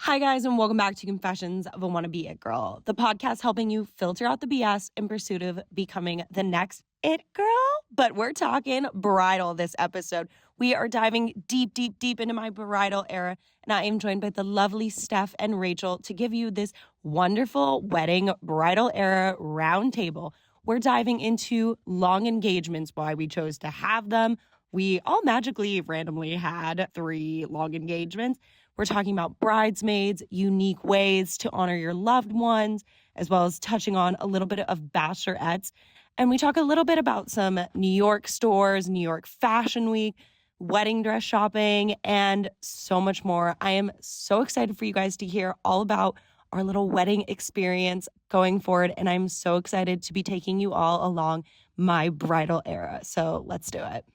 Hi, guys, and welcome back to Confessions of a Wannabe It Girl, the podcast helping you filter out the BS in pursuit of becoming the next it girl. But we're talking bridal this episode. We are diving deep into my bridal era, and I am joined by the lovely Steph and Rachel to give you this wonderful wedding bridal era roundtable. We're diving into long engagements, why we chose to have them. We all magically randomly had 3 long engagements. We're talking about bridesmaids, unique ways to honor your loved ones, as well as touching on a little bit of bachelorettes. And we talk a little bit about some New York stores, New York Fashion Week, wedding dress shopping, and so much more. I am so excited for you guys to hear all about our little wedding experience going forward. And I'm so excited to be taking you all along my bridal era. So let's do it.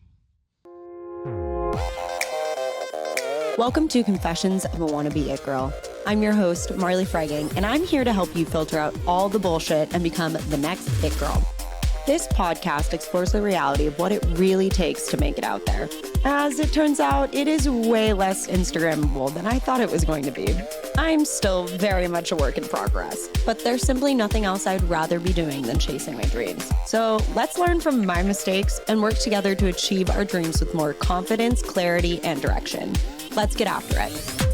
Welcome to Confessions of a Wannabe It Girl. I'm your host, Marley Freygang, and I'm here to help you filter out all the bullshit and become the next it girl. This podcast explores the reality of what it really takes to make it out there. As it turns out, it is way less Instagrammable than I thought it was going to be. I'm still very much a work in progress, but there's simply nothing else I'd rather be doing than chasing my dreams. So let's learn from my mistakes and work together to achieve our dreams with more confidence, clarity, and direction. Let's get after it.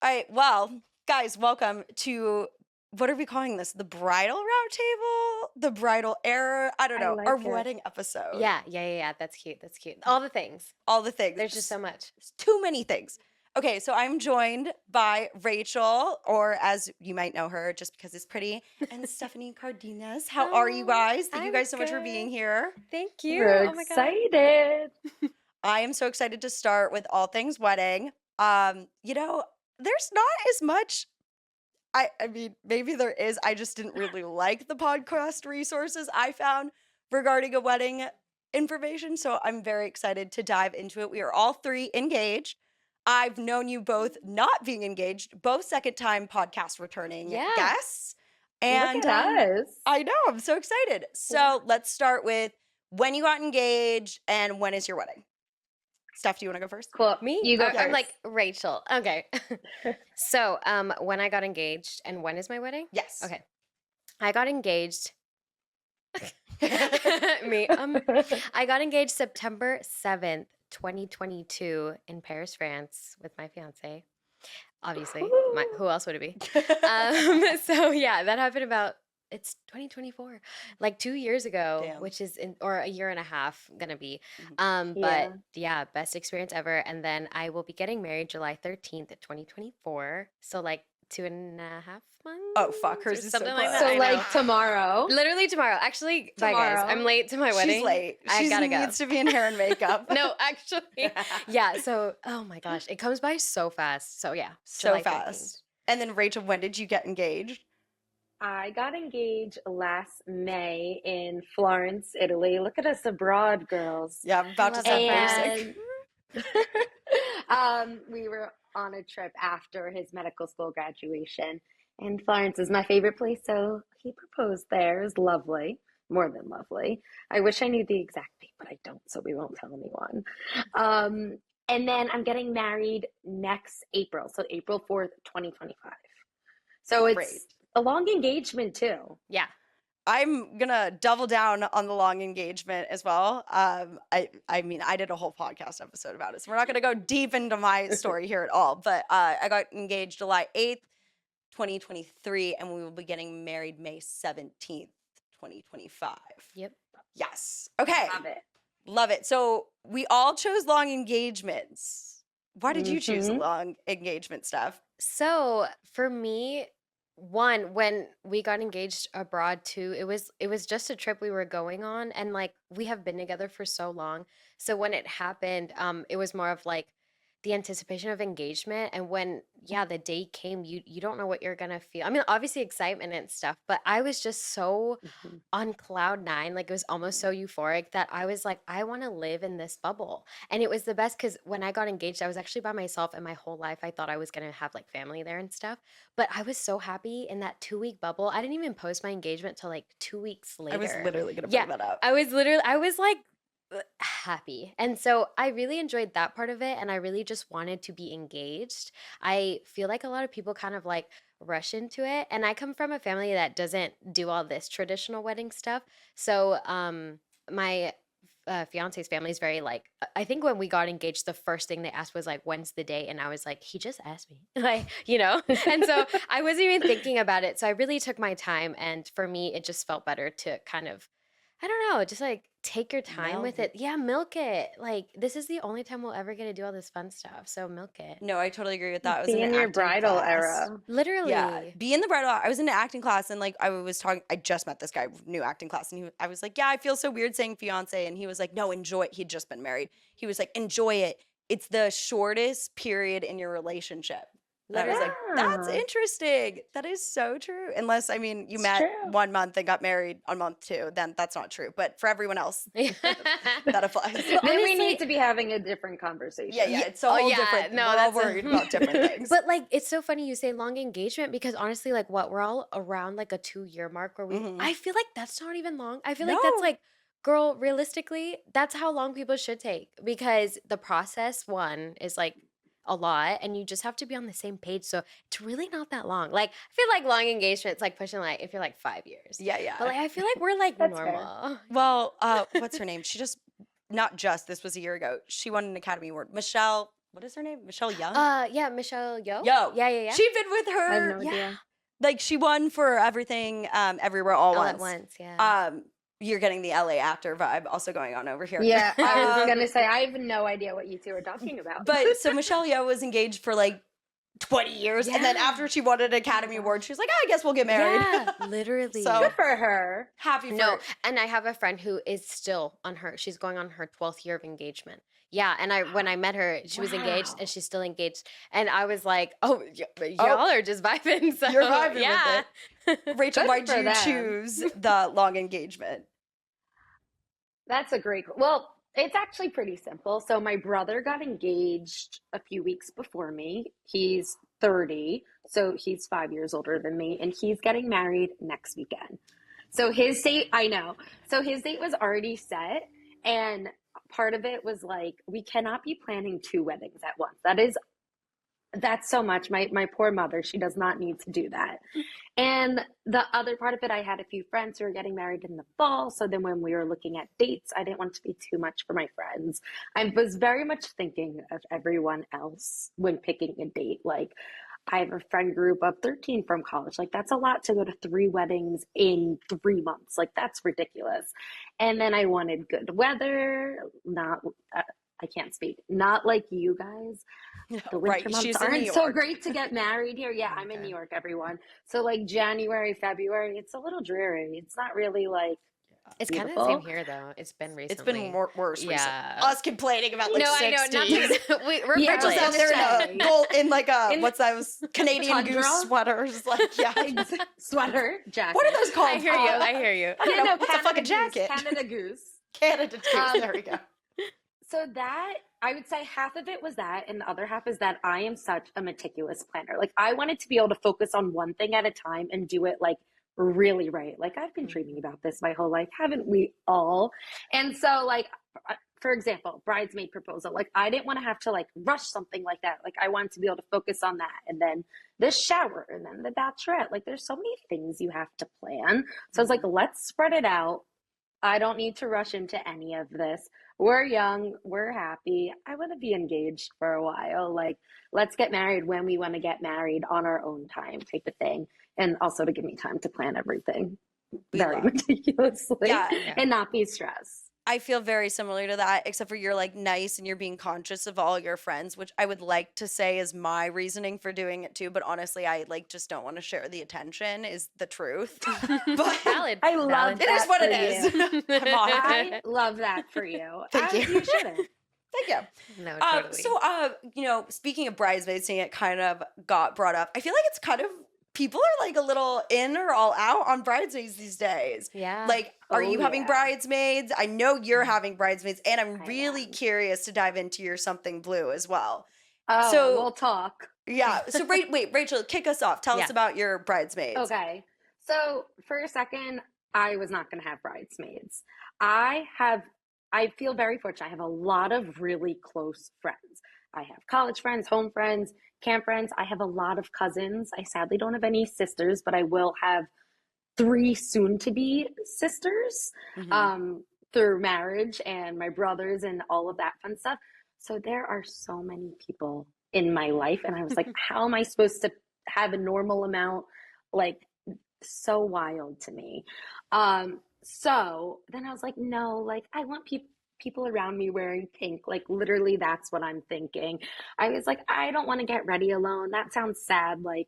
All right, well, guys, welcome to, what are we calling this? The bridal roundtable? The bridal era? I don't know. Our wedding episode. Yeah. That's cute. All the things. There's just so much. Too many things. Okay, so I'm joined by Rachel, or as you might know her, just because it's pretty, and Stephanie Cardenas. How are you guys? Thank you guys so much for being here. Thank you. We're excited. I am so excited to start with all things wedding. There's not as much. I mean, maybe there is. I just didn't really like the podcast resources I found regarding a wedding information. So I'm very excited to dive into it. We are all 3 engaged. I've known you both not being engaged, both second-time podcast returning guests. And look at us. I know. I'm so excited. So let's start with when you got engaged and when is your wedding? Steph, do you want to go first? Cool. Me? You go I'm first. like Rachel. Okay. So, when I got engaged, and when is my wedding? Yes. Okay. I got engaged. Me. I got engaged September 7th, 2022 in Paris, France with my fiance. Obviously. Who else would it be? So yeah, that happened it's 2024, like 2 years ago. Damn. Which is or a year and a half gonna be. Mhm. But yeah, best experience ever. And then I will be getting married July 13th, 2024. So like 2.5 months. Oh fuck, or hers is something so like close. that. So I like know. tomorrow. Literally tomorrow. Actually, bye guys. Tomorrow. I'm late to my wedding. She's late. I She gotta go. needs to be in hair and makeup. No, actually. Yeah, so oh my gosh, it comes by so fast. So yeah, So July fast. 13th. And then Rachel, when did you get engaged? I got engaged last May in Florence, Italy. Look at us abroad, girls. Yeah, I'm about to love sound that. basic. We were on a trip after his medical school graduation, and Florence is my favorite place, so he proposed there. It was lovely, more than lovely. I wish I knew the exact date, but I don't, so we won't tell anyone. And then I'm getting married next April, so April 4th, 2025. So it's Great. a long engagement too. Yeah. I'm gonna double down on the long engagement as well. I mean, I did a whole podcast episode about it, so we're not gonna go deep into my story here at all. But I got engaged July 8th, 2023, and we will be getting married May 17th, 2025. Yep. Yes. Okay. Love it. Love it. So we all chose long engagements. Why did you choose a Mhm. long engagement, Steph? So for me, one, when we got engaged abroad too, it was just a trip we were going on, and like we have been together for so long. So when it happened, it was more of like the anticipation of engagement, and when the day came, you don't know what you're gonna feel. I mean, obviously excitement and stuff, but I was just so Mhm. on cloud 9, like it was almost so euphoric that I was like, I want to live in this bubble. And it was the best because when I got engaged, I was actually by myself, and my whole life I thought I was gonna have like family there and stuff. But I was so happy in that 2-week bubble. I didn't even post my engagement till like 2 weeks later. I was literally gonna Yeah, bring that up. I was like happy. And so I really enjoyed that part of it. And I really just wanted to be engaged. I feel like a lot of people kind of like rush into it. And I come from a family that doesn't do all this traditional wedding stuff. So my fiance's family is very like, I think when we got engaged, the first thing they asked was like, when's the date? And I was like, he just asked me, like, and so I wasn't even thinking about it. So I really took my time. And for me, it just felt better to kind of, I don't know, just like take your time with it. Yeah, milk it. Like, this is the only time we'll ever get to do all this fun stuff. So milk it. No, I totally agree with that. I was Be in in an your acting bridal class. era. Literally. Yeah, be in the bridal. I was in an acting class, and like I just met this guy, new acting class, and I was like, yeah, I feel so weird saying fiance, and he was like, no, enjoy it. He'd just been married. He was like, enjoy it. It's the shortest period in your relationship. And I was like, that's Yeah. interesting. That is so true. Unless, I mean, you It's met true. 1 month and got married on month 2, then that's not true. But for everyone else, that applies. Then we honestly- need to be having a different conversation. Yeah, it's a whole different. No, we're all that's worried about different things. But like, it's so funny you say long engagement because honestly, like, we're all around like a 2-year mark where Mhm. I feel like that's not even long. I feel like that's No. like, girl, realistically, that's how long people should take because the process is like a lot and you just have to be on the same page. So it's really not that long. Like, I feel like long engagement's like pushing like if you're like 5 years. Yeah. But like, I feel like we're like That's fair. normal. Well, what's her name? She just this was a year ago. She won an Academy Award. Michelle, what is her name? Michelle Young? Yeah, Michelle Yeoh. Yo. Yeah. She'd been with I her. have no idea. Like she won for everything, everywhere, all All at once. once, yeah. You're getting the LA actor vibe also going on over here. Yeah, I was Um, gonna say I have no idea what you two are talking about. But so Michelle Yeoh was engaged for like 20 years, and then Yeah. after she won an Academy Award, she was like, I guess we'll get married. Yeah, literally. So- good for her. Happy for No, her. and I have a friend who is still she's going on her 12th year of engagement. Yeah, and when I met her, she was engaged Wow. and she's still engaged. And I was like, y'all are just vibing. So, You're vibing yeah. with it. Rachel, Good why'd for you them. choose the long engagement? That's a great. Well, it's actually pretty simple. So my brother got engaged a few weeks before me. He's 30, so he's 5 years older than me, and he's getting married next weekend. So his date, I know. So his date was already set, and part of it was like we cannot be planning 2 weddings at once. That's so much. My poor mother, she does not need to do that. And the other part of it, I had a few friends who were getting married in the fall. So then when we were looking at dates, I didn't want it to be too much for my friends. I was very much thinking of everyone else when picking a date. Like, I have a friend group of 13 from college. Like, that's a lot to go to 3 weddings in 3 months. Like, that's ridiculous. And then I wanted good weather, I can't speak. Not like you guys. The winter months she's in New aren't so York. great to get married here. Yeah, I'm in New York, everyone. So like January, February, it's a little dreary. It's not really like It's kind of the same beautiful. here, though. It's been recently. It's been worse recently. Yeah. Us complaining about like No, I know. 60s. Not we're Yeah, Rachel's out like- there in a gold, in like a In what's those Canadian tundra? goose sweaters? Like yeah. sweater, jacket. What are those called? I hear you. I hear you. I don't Yeah, know. no, What's a Canada fucking Goose, jacket? Canada Goose. Canada Goose. Um, There we go. So that, I would say half of it was that, and the other half is that I am such a meticulous planner. Like, I wanted to be able to focus on one thing at a time and do it like really right. Like, I've been dreaming about this my whole life, haven't we all? And so, like, for example, bridesmaid proposal. Like, I didn't want to have to like rush something like that. Like, I wanted to be able to focus on that, and then the shower, and then the bachelorette. Like, there's so many things you have to plan. So I was like, let's spread it out. I don't need to rush into any of this. We're young, we're happy. I want to be engaged for a while. Like, let's get married when we want to get married on our own time, type of thing. And also to give me time to plan everything very meticulously and not be stressed. I feel very similar to that, except for you're like nice and you're being conscious of all your friends, which I would like to say is my reasoning for doing it too. But honestly, I like just don't want to share the attention is the truth. But Valid. I love Valid. it is that what for it is. you. Come on. I love that for you. Thank As you. you shouldn't. Thank you. No, totally. So, speaking of bridesmaids, seeing it kind of got brought up, I feel like it's kind of, people are like a little in or all out on bridesmaids these days. Yeah. Like, are Oh, you having yeah. bridesmaids? I know you're having bridesmaids, and I'm I really am. curious to dive into your something blue as well. Oh, So- we'll talk. Yeah. So, wait, Rachel, kick us off. Tell us Yeah. about your bridesmaids. Okay. So for a second, I was not going to have bridesmaids. I have I feel very fortunate. I have a lot of really close friends. I have college friends, home friends, camp friends. I have a lot of cousins. I sadly don't have any sisters, but I will have three soon to be sisters Mm-hmm. through marriage and my brothers and all of that fun stuff. So there are so many people in my life. And I was like, how am I supposed to have a normal amount? Like, so wild to me. So then I was like, no, like I want people around me wearing pink. Like literally that's what I'm thinking. I was like, I don't want to get ready alone. That sounds sad. Like,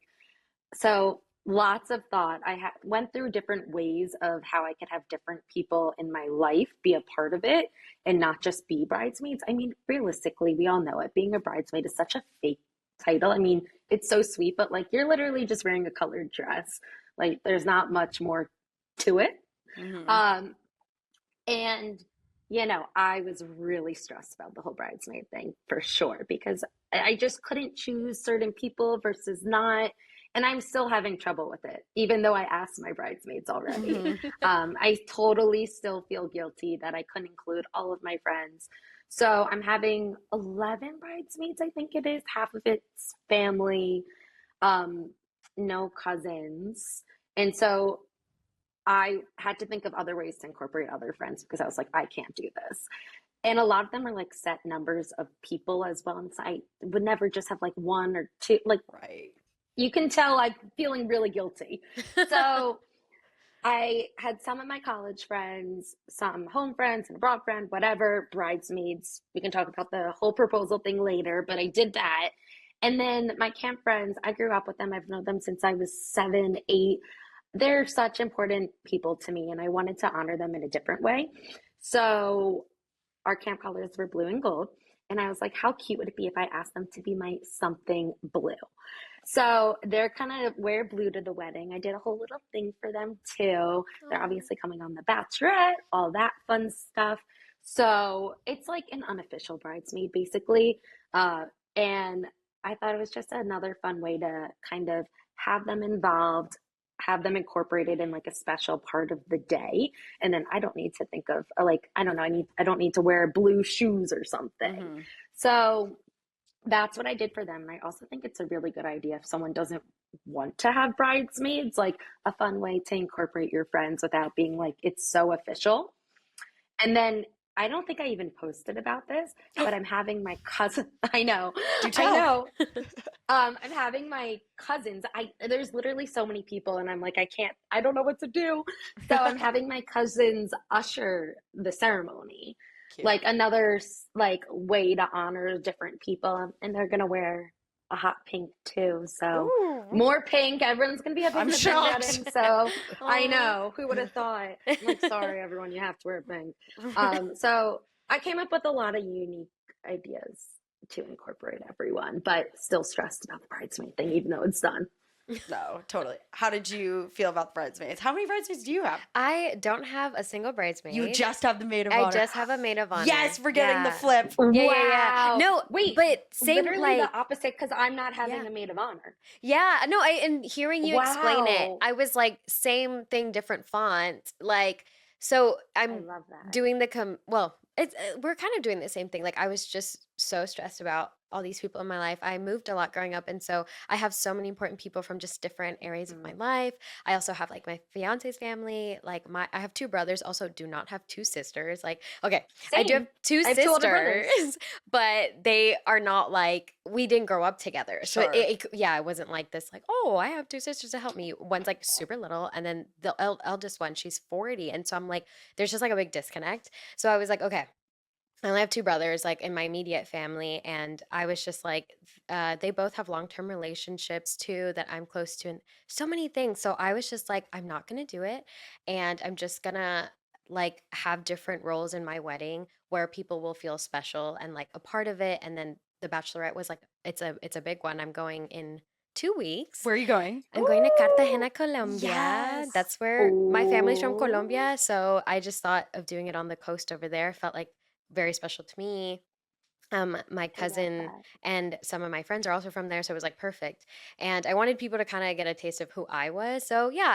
so lots of thought. Went through different ways of how I could have different people in my life be a part of it and not just be bridesmaids. I mean, realistically, we all know it. Being a bridesmaid is such a fake title. I mean, it's so sweet, but like you're literally just wearing a colored dress. Like there's not much more to it. Mm-hmm. And I was really stressed about the whole bridesmaid thing for sure because I just couldn't choose certain people versus not. And I'm still having trouble with it, even though I asked my bridesmaids already. Mm-hmm. I totally still feel guilty that I couldn't include all of my friends. So I'm having 11 bridesmaids, I think it is. Half of it's family, no cousins. And so I had to think of other ways to incorporate other friends because I was like, I can't do this. And a lot of them are like set numbers of people as well. And so I would never just have like one or two. Like, Right. you can tell I'm feeling really guilty. So I had some of my college friends, some home friends, and a abroad friend, whatever, bridesmaids. We can talk about the whole proposal thing later, but I did that. And then my camp friends, I grew up with them. I've known them since I was 7, 8. They're such important people to me, and I wanted to honor them in a different way. So our camp colors were blue and gold. And I was like, how cute would it be if I asked them to be my something blue? So they're kind of wear blue to the wedding. I did a whole little thing for them too. They're obviously coming on the Bachelorette, all that fun stuff. So it's like an unofficial bridesmaid, basically. And I thought it was just another fun way to kind of have them involved, have them incorporated in like a special part of the day. And then I don't need to think of like, I don't know, I don't need to wear blue shoes or something. Mm-hmm. So that's what I did for them. And I also think it's a really good idea if someone doesn't want to have bridesmaids, like a fun way to incorporate your friends without being like, it's so official. And then I don't think I even posted about this, but I'm having my cousin. I know. Do tell. I know. I'm having my cousins. There's literally so many people, and I'm like, I don't know what to do. So I'm having my cousins usher the ceremony. Cute. Like another like way to honor different people, and they're gonna wear a hot pink too. So Ooh. more pink. Everyone's gonna be a pink I'm at the shocked. wedding. So I know, who would have thought? I'm like, sorry, everyone, you have to wear pink. So I came up with a lot of unique ideas to incorporate everyone, but still stressed about the bridesmaid thing, even though it's done. No, totally. How did you feel about the bridesmaids? How many bridesmaids do you have? I don't have a single bridesmaid. You just have the maid of honor. I just have a maid of honor. Yes, we're getting the flip. Yeah. No, wait, but same literally like the opposite because I'm not having a maid of honor. Yeah, no, and hearing you explain it, Wow. I was like, same thing, different font. Like, so I I'm love that. doing it's we're kind of doing the same thing. Like, I was just so stressed about all these people in my life. I moved a lot growing up, and so I have so many important people from just different areas of my life. I also have like my fiance's family. Like I have 2 brothers. Also, do not have 2 sisters. Like, okay, I do have 2 I have 2 older brothers. sisters, but they are not like we didn't grow up together. So Sure. it wasn't like this. Like, oh, I have 2 sisters to help me. One's like super little, and then the eldest one, she's 40, and so I'm like, there's just like a big disconnect. So I was like, okay. I only have 2 brothers, like in my immediate family, and I was just like, they both have long-term relationships too that I'm close to, and so many things. So I was just like, I'm not gonna do it, and I'm just gonna like have different roles in my wedding where people will feel special and like a part of it. And then the bachelorette was like, it's a big one. I'm going in 2 weeks. Where are you going? I'm going to Cartagena, Colombia. Yes. That's where my family's from, Colombia. So I just thought of doing it on the coast over there. Felt like very special to me. My I love cousin that. and some of my friends are also from there, so it was like perfect. And I wanted people to kind of get a taste of who I was. So yeah,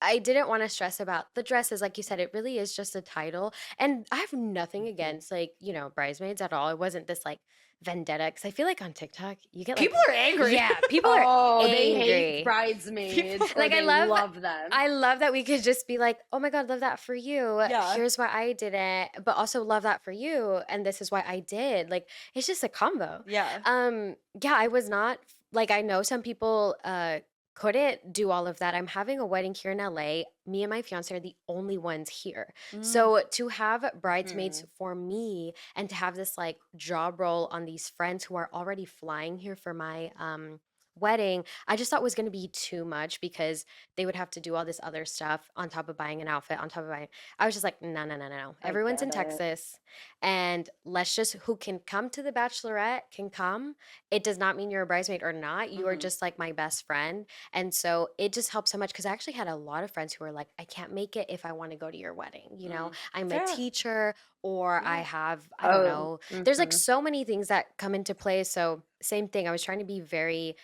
I didn't want to stress about the dresses. Like you said, it really is just a title. And I have nothing Mhm. against like, bridesmaids at all. It wasn't this like vendetta. Cause I feel like on TikTok, you get like, People are angry. yeah, people are Oh, they hate angry. People, bridesmaids or Like they love them. I love that we could just be like, "Oh my God, love that for you. yeah. Here's why I did it, but also love that for you, and this is why I did." Like it's just a combo. Yeah. Yeah, I was not like I know some people couldn't do all of that. I'm having a wedding here in LA. Me and my fiance are the only ones here. Mm. So to have bridesmaids Mhm. for me and to have this like job role on these friends who are already flying here for my wedding, I just thought was going to be too much because they would have to do all this other stuff on top of buying an outfit, on top of buying. I was just like, no, no, no, no, no. I Everyone's get in it. Texas, and let's just who can come to the bachelorette can come. It does not mean you're a bridesmaid or not. You are Mhm. just like my best friend. And so it just helped so much because I actually had a lot of friends who were like, I can't make it if I want to go to your wedding. Mm. I'm a Fair. teacher or I Yeah. have, I don't Oh, know. There's like hmm. so many things that come into play. So same thing. I was trying to be very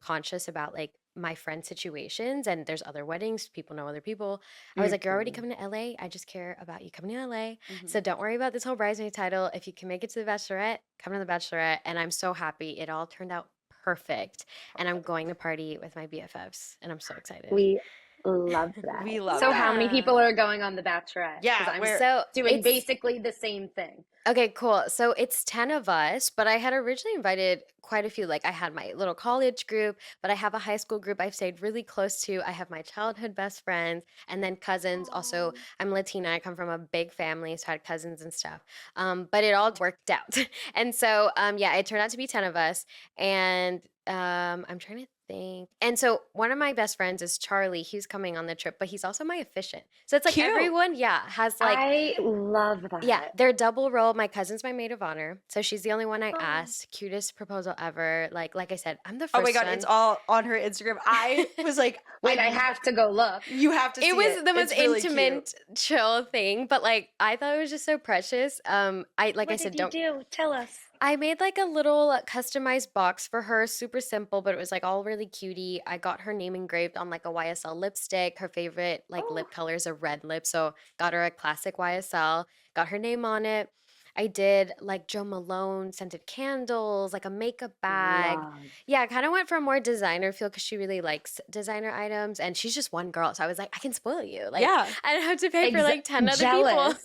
conscious about like my friend situations, and there's other weddings, people know other people. I was like, you're already Hmm. coming to LA. I just care about you coming to LA. Mhm. So don't worry about this whole bridesmaid title. If you can make it to the bachelorette, come to the bachelorette. And I'm so happy it all turned out perfect. And I'm Perfect. going to party with my BFFs, and I'm so excited. We love that. We love So how many that. Yeah. people are going on The Bachelorette? Because Yeah, I'm where So doing it's basically the same thing. okay, cool. So it's 10 of us, but I had originally invited quite a few. Like I had my little college group, but I have a high school group I've stayed really close to. I have my childhood best friends and then cousins. Also, Oh, I'm Latina. I come from a big family, so I had cousins and stuff. But it all worked out. And so, yeah, it turned out to be 10 of us. And I'm trying to think. And so one of my best friends is Charlie. He's coming on the trip, but he's also my officiant. So it's like cute. everyone, yeah, has like I love yeah, that. they're double role. My cousin's my maid of honor, so she's the only one I Oh. asked. Cutest proposal ever. Like I said, I'm the Oh my first god, it's one. all on her Instagram. I was like, Wait, I have to go look. you have to It see it. was the most It's really cute. intimate, chill thing, but like I thought it was just so precious. I like I What said, did you don't. do? Tell us. I made like a little customized box for her, super simple, but it was like all really cutie. I got her name engraved on like a YSL lipstick. Her favorite like Oh, lip color is a red lip, so got her a classic YSL. Got her name on it. I did like Joe Malone scented candles, like a makeup bag. love. Yeah, I kind of went for a more designer feel because she really likes designer items, and she's just one girl, so I was like, I can spoil you. Like, Yeah. I don't have to pay for like 10 other people. Jealous.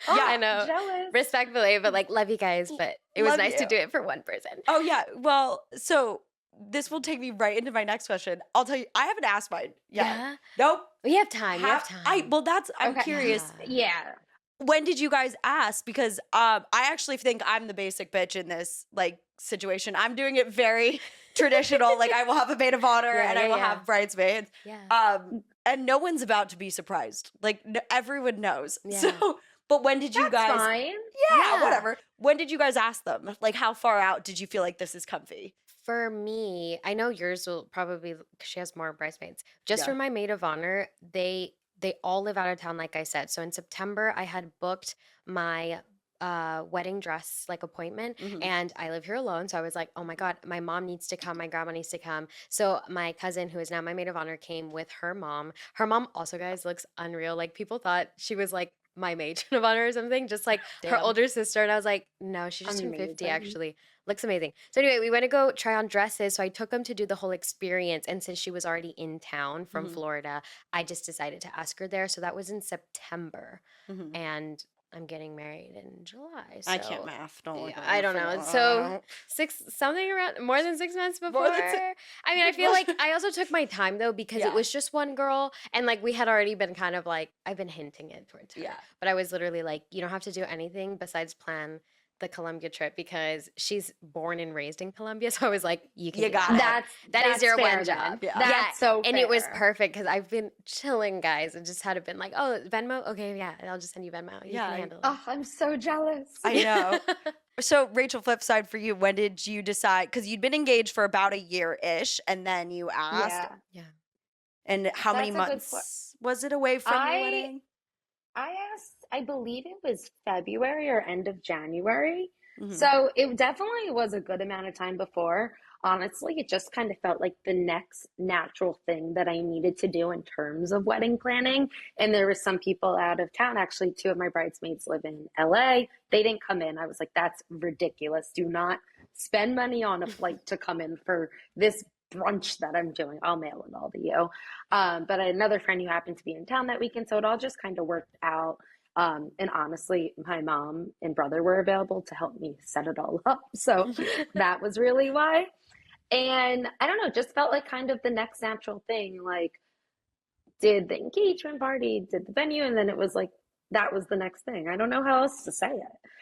Yeah. I know, Jealous. respectfully, but like, love you guys, but it was Love nice to you. do it for one person. Oh yeah. Well, so this will take me right into my next question. I'll tell you, I haven't asked mine yet. Yeah, Nope. you have time. You have time. well that's I'm Okay. curious. Yeah. When did you guys ask? Because I actually think I'm the basic bitch in this like situation. I'm doing it very traditional. Like I will have a maid of honor Yeah, and I yeah, will yeah. have bridesmaids. Yeah. And no one's about to be surprised. Like everyone knows. Yeah. So, but when did you That's guys? fine. Yeah, Yeah. whatever. When did you guys ask them? Like how far out did you feel like this is comfy? For me, I know yours will probably because she has more bridesmaids. Just Yeah. for my maid of honor, they all live out of town, like I said. So in September, I had booked my wedding dress like appointment, Mhm. and I live here alone. So I was like, oh my God, my mom needs to come, my grandma needs to come. So my cousin, who is now my maid of honor, came with her mom. Her mom also, guys, looks unreal. Like people thought she was like my matron of honor or something, just like her Damn. older sister. And I was like, no, she just turned 50 Amazing. actually. Looks amazing. So anyway, we went to go try on dresses. So I took them to do the whole experience. And since she was already in town from Mhm. Florida, I just decided to ask her there. So that was in September. Mhm. And I'm getting married in July. I can't So math. Don't look yeah, at I me don't for know. that. So something around more than 6 months before. More than I mean, I feel like I also took my time though because Yeah. it was just one girl, and like we had already been kind of like I've been hinting it towards her, Yeah. but I was literally like, you don't have to do anything besides plan the Colombia trip because she's born and raised in Colombia. So I was like, you can You do got that. it. That is That's your fair one job. then. Yeah. That's so And it was fair. perfect because I've been chilling, guys. It just had been like, oh, Venmo? Okay, yeah, I'll just send you Venmo. You Yeah, can handle it. Oh, I'm so jealous. I know. So, Rachel, flip side for you, when did you decide? Because you'd been engaged for about a year-ish, and then you asked. Yeah. Yeah. And how many That's a good months was it away from your wedding? I asked, I believe it was February or end of January. So it definitely was a good amount of time before. Honestly, it just kind of felt like the next natural thing that I needed to do in terms of wedding planning. And there were some people out of town. Actually, two of my bridesmaids live in LA. They didn't come in. I was like, that's ridiculous. Do not spend money on a flight to come in for this brunch that I'm doing. I'll mail it all to you. But I had another friend who happened to be in town that weekend. So it all just kind of worked out. And honestly, my mom and brother were available to help me set it all up. So that was really why. And I don't know, just felt like kind of the next natural thing. Like, did the engagement party, did the venue, and then it was like, that was the next thing. I don't know how else to say it.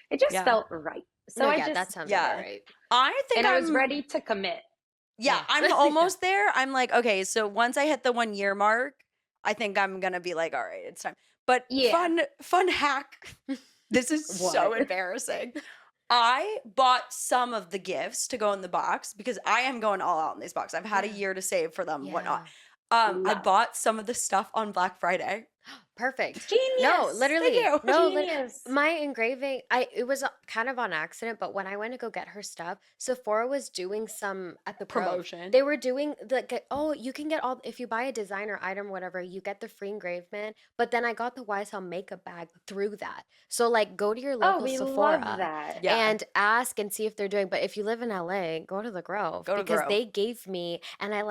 It just felt right. So No, I yeah, just, that sounds about right. I think and I was ready to commit. Yeah, I'm almost there. I'm like, okay, so once I hit the 1 year mark, I think I'm gonna be like, all right, it's time. But fun hack. This is so embarrassing. I bought some of the gifts to go in the box because I am going all out in these boxes. I've had a year to save for them, whatnot. I bought some of the stuff on Black Friday. Perfect. Genius. No, literally. No, Genius. my engraving, it was kind of on accident, but when I went to go get her stuff, Sephora was doing some at the Grove. Promotion. They were doing you can get all, if you buy a designer item, whatever, you get the free engravement. But then I got the YSL makeup bag through that. So like, go to your local Sephora love that. and ask and see if they're doing. But if you live in LA, go to the Grove because they gave me, and I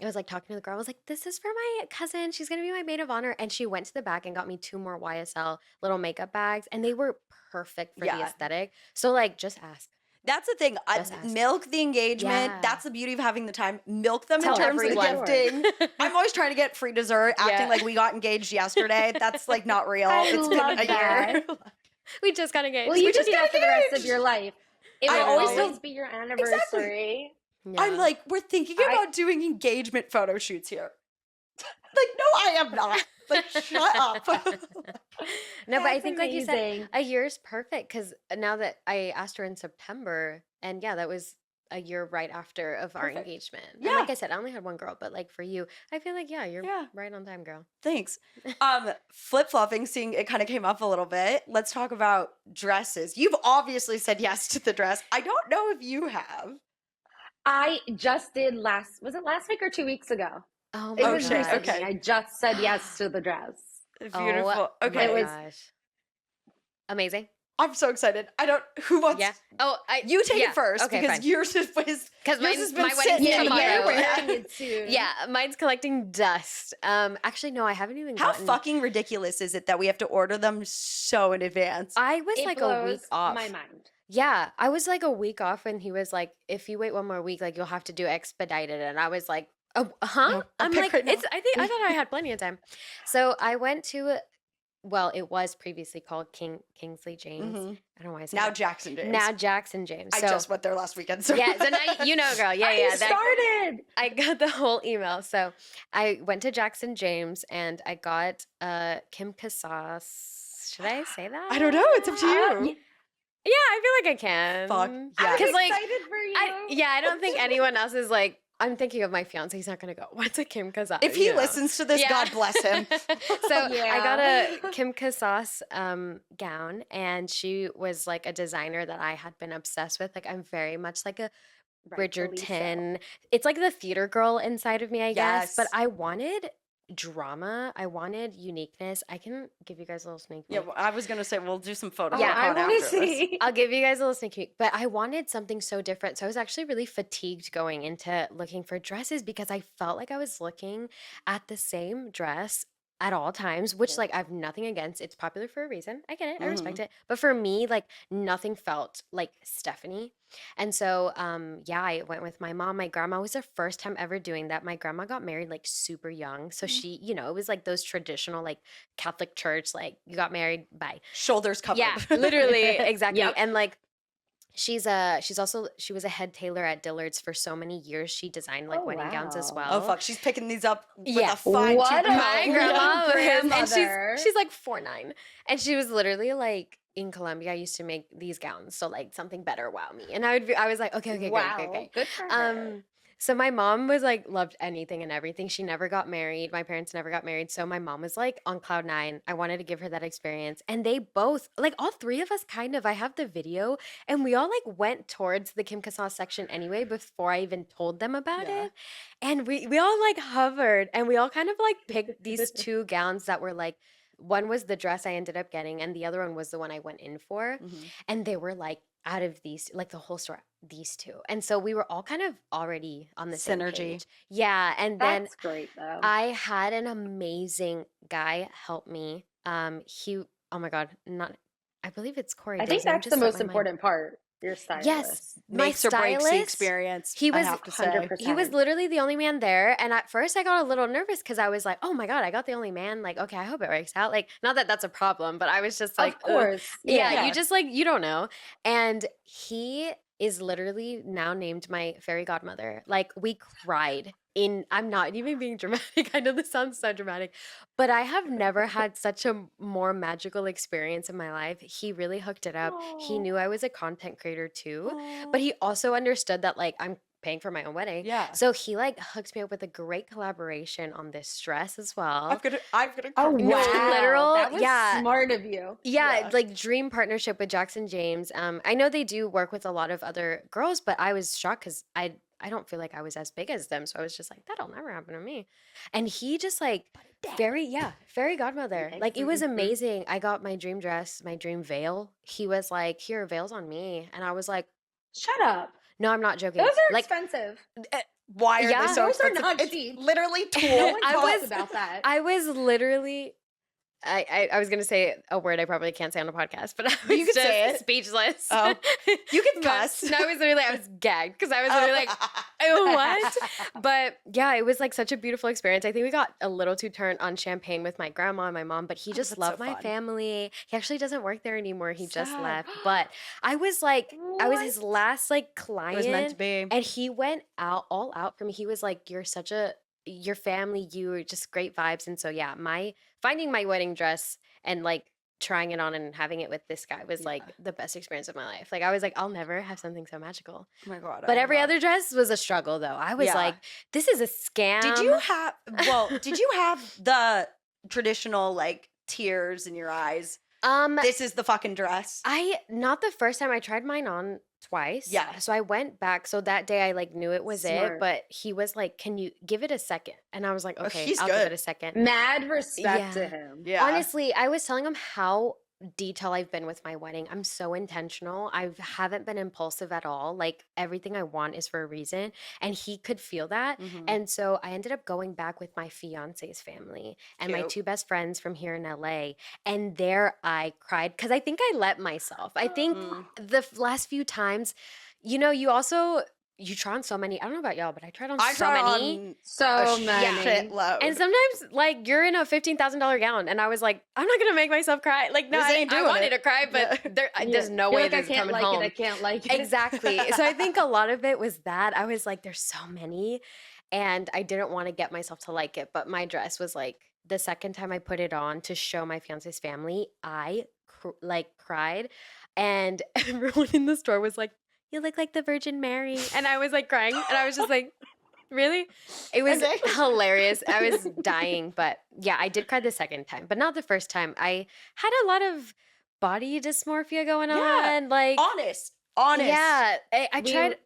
was like talking to the girl. I was like, this is for my cousin. She's going to be my maid of honor. And she went to the back and got me 2 more YSL little makeup bags. And they were perfect for the aesthetic. So like, just ask. That's the thing. Milk the engagement. Yeah. That's the beauty of having the time. Milk them Tell in terms everyone. of gifting. I'm always trying to get free dessert, acting like we got engaged yesterday. That's like not real. It's been a year. We just got engaged. Well, you just do that for the rest of your life. It will always always be your anniversary. Exactly. Yeah. I'm like, we're thinking about doing engagement photo shoots here. Like, no, I am not. Like, shut up. No, but I think, like you amazing. said, a year's perfect because now that I asked her in September, and that was a year right after of our engagement. Yeah. And like I said, I only had one girl, but like for you, I feel like, you're right on time, girl. Thanks. Flip-flopping, seeing it kind of came up a little bit. Let's talk about dresses. You've obviously said yes to the dress. I don't know if you have. I just did was it last week or 2 weeks ago? Oh It my was gosh. recently. Okay. I just said yes to the dress. Beautiful. Oh, Okay. my gosh. Amazing. I'm so excited. Who wants? Yeah. Oh, You take it first Okay, because fine. yours has been my wedding's sitting in tomorrow. here. wearing it soon. Yeah, mine's collecting dust. Actually, no, I haven't even How gotten. fucking ridiculous is it that we have to order them so in advance? I was It like a week blows off. my mind. Yeah, I was like a week off when he was like, if you wait one more week, like you'll have to do expedited. And I was like, oh, huh? No, I'll I'm pick like, right now. I thought I had plenty of time. So I went to, well, it was previously called Kingsley James. Mhm. I don't know why I said Now that. Jackson James. Now Jackson James. I So, just went there last weekend. So yeah, so now you know, girl. Yeah, I yeah. started. I got the whole email. So I went to Jackson James and I got Kim Casas. Should I say that? I don't know. It's up to you. Yeah, I feel like I can. Fuck, I'm yeah. Because like, excited for you. I don't think anyone else is like, I'm thinking of my fiance. He's not going to go, what's a Kim Casas? If he You know? listens to this, Yeah. God bless him. So I got Yeah. a Kim Casas gown, and she was like a designer that I had been obsessed with. Like, I'm very much like a Rightfully so. Bridgerton. It's like the theater girl inside of me, I guess. But Yes. I wanted drama. I wanted uniqueness. I can give you guys a little sneak peek. Yeah, well, I was gonna say we'll do some photos. Yeah, I on want to after this. see. I'll give you guys a little sneak peek, but I wanted something so different. So I was actually really fatigued going into looking for dresses because I felt like I was looking at the same dress at all times, which like I have nothing against. It's popular for a reason. I get it. I respect it. But for me, like nothing felt like Stephanie. And so I went with my mom. My grandma was the first time ever doing that. My grandma got married like super young. So she, it was like those traditional like Catholic church, like you got married, bye. Shoulders covered. Yeah, literally, exactly. Yep. And like she was a head tailor at Dillard's for so many years. She designed like Oh, wedding gowns as wow. well. Oh fuck, she's picking these up with Yeah. a fine What tooth a My comb. grandma was, and grandmother. she's like 4'9", and she was literally like in Colombia. I used to make these gowns, so like something better, wow me. And I was like, okay. Wow. Good for her. So my mom was like, loved anything and everything. She never got married. My parents never got married. So my mom was like on cloud nine. I wanted to give her that experience. And they both, like all three of us kind of, I have the video and we all like went towards the Kim Kassar section anyway before I even told them about Yeah. it. And we all like hovered and we all kind of like picked these two gowns that were like, one was the dress I ended up getting and the other one was the one I went in for. Mhm. And they were like, out of these, like the whole store, these two. And so we were all kind of already on the same Synergy. page. Yeah. And then That's great though. I had an amazing guy help me. Oh my God, I believe it's Corey. I think His name that's just the slipped most my mind. important part. Your stylist. Yes, my Makes or breaks the stylist, experience. he I was have to say. 100%. he was literally the only man there. And at first I got a little nervous because I was like, oh my God, I got the only man. Like, okay, I hope it works out. Like, not that that's a problem, but I was just like, Of course. yeah, Yeah. you just like, you don't know. And he is literally now named my fairy godmother. Like, we cried I'm not even being dramatic. I know this sounds so dramatic, but I have never had such a more magical experience in my life. He really hooked it up. He knew I was a content creator too, but he also understood that like I'm paying for my own wedding. Yeah. So he like hooked me up with a great collaboration on this dress as well. I'm gonna Oh No, wow. literal, That was yeah. smart of you. Yeah, Yeah. like dream partnership with Jackson James. I know they do work with a lot of other girls, but I was shocked because I don't feel like I was as big as them. So I was just like, that'll never happen to me. And he just like fairy godmother. Like it was amazing. I got my dream dress, my dream veil. He was like, here, veil's on me. And I was like, Shut up. no, I'm not joking. Those are like expensive. Why are Yeah. they so Those are expensive? not It's cheap. literally No tool. one I talks was- about that. I was literally I was gonna say a word I probably can't say on a podcast, but I was You could just say it. speechless. Oh. You can But- cuss. No, I was gagged because I was literally like, what? But yeah, it was like such a beautiful experience. I think we got a little too turned on champagne with my grandma and my mom, but he just that's loved so my fun. family. He actually doesn't work there anymore. He just Sad. left. But I was like, I was his last like client. It was meant to be. And he went all out for me. He was like, your family, you were just great vibes. And so yeah, finding my wedding dress and like trying it on and having it with this guy was like the best experience of my life. Like I was like, I'll never have something so magical. Oh my god. But I every love- other dress was a struggle though. I was Yeah. like, this is a scam. Did you have the traditional like tears in your eyes? This is the fucking dress. Not the first time. I tried mine on twice. Yeah. So I went back. So that day I like knew it was it, Smart. but he was like, can you give it a second? And I was like, okay, he's I'll give good. it a second. Mad respect Yeah. to him. Yeah. Honestly, I was telling him how detailed I've been with my wedding. I'm so intentional. I haven't been impulsive at all. Like everything I want is for a reason. And he could feel that. Mhm. And so I ended up going back with my fiance's family and my Cute. two best friends from here in LA. And there I cried because I think I let myself. I think Mm. the last few times, you try on so many. I don't know about y'all, but I tried on I so tried many. on So a many. shitload. And sometimes, like, you're in a $15,000 gown, and I was like, I'm not gonna make myself cry. Like, no, This I ain't doing wanted it. to cry, but there's no You're way like, I this is can't coming like home. it. I can't like it. Exactly. So I think a lot of it was that I was like, there's so many, and I didn't want to get myself to like it. But my dress was like the second time I put it on to show my fiance's family, I cried, and everyone in the store was like, you look like the Virgin Mary. And I was like crying. And I was just like, really? It was Okay. hilarious. I was dying. But yeah, I did cry the second time, but not the first time. I had a lot of body dysmorphia going Yeah. on. Like, honest. yeah, I We- tried.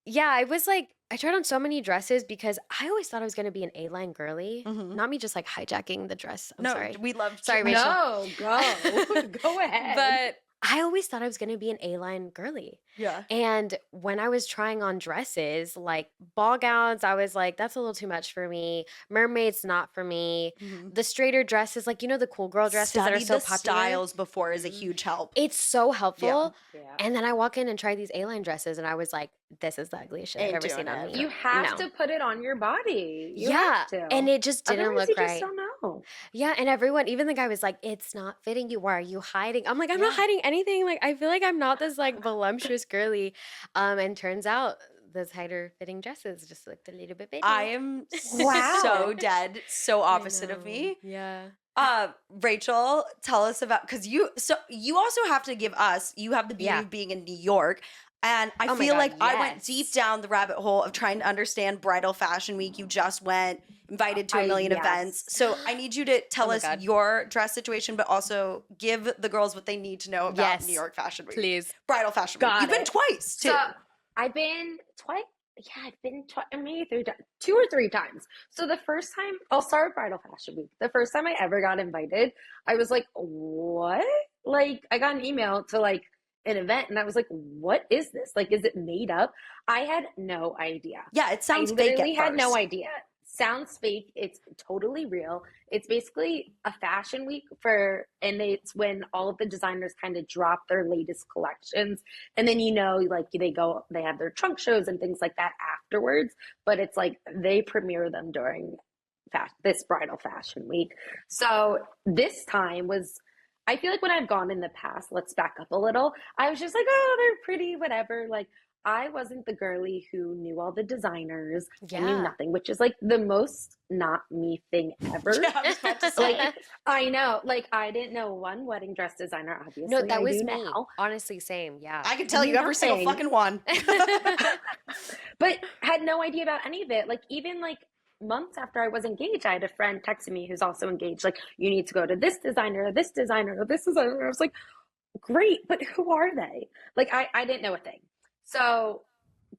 Yeah, I was like, I tried on so many dresses because I always thought I was going to be an A-line girly. Mhm. Not me just like hijacking the dress. I'm No, sorry. we love. Sorry, Rachel. No, go. Go ahead. But I always thought I was going to be an A-line girly. Yeah. And when I was trying on dresses, like ball gowns, I was like, that's a little too much for me. Mermaids, not for me. Mhm. The straighter dresses, like, the cool girl dresses that are Study so the popular. styles before is a huge help. It's so helpful. yeah. And then I walk in and try these A-line dresses, and I was like, this is the ugliest shit I've Ain't ever doing seen on it. me. You have No. to put it on your body. You Yeah. have to. And it just didn't Otherwise, look you right. just don't know. Yeah, and everyone, even the guy was like, it's not fitting you. Why are you hiding? I'm like, I'm not Yeah. hiding anything. Like, I feel like I'm not this like voluptuous girly. And turns out the tighter fitting dresses just looked a little bit big. I am Wow. so dead, so opposite of me. Yeah. Rachel, tell us about, because you also have to give us, you have the beauty Yeah. of being in New York, And I Oh my feel God, like I went yes. deep down the rabbit hole of trying to understand Bridal Fashion Week. You just went, invited to a million events. So I need you to tell my us God. your dress situation, but also give the girls what they need to know about Yes, New York Fashion Week. please. Bridal Fashion Week. Got You've been it. twice, too. So I've been twice. Yeah, I've been maybe 2 or 3 times. So the first time, I'll start with Bridal Fashion Week. The first time I ever got invited, I was like, what? Like, I got an email to like an event and I was like, what is this? Like, is it made up? I had no idea. Yeah, it sounds I fake literally at had no first. idea. Sounds fake. It's totally real. It's basically a fashion week and it's when all of the designers kind of drop their latest collections. And then, like they have their trunk shows and things like that afterwards. But it's like they premiere them during this bridal fashion week. So this time I feel like when I've gone in the past, let's back up a little. I was just like, oh, they're pretty, whatever. Like, I wasn't the girly who knew all the designers and knew Yeah. nothing, which is like the most not me thing ever. Yeah, I was about to say. Like, I know, like, I didn't know one wedding dress designer, obviously. No, that I was do me. now. Honestly, same. Yeah. I can tell you every single Nothing. fucking one. But had no idea about any of it. Like, even like months after I was engaged, I had a friend texting me who's also engaged, like, you need to go to this designer, this designer, this designer. I was like, great, but who are they? Like, I didn't know a thing. So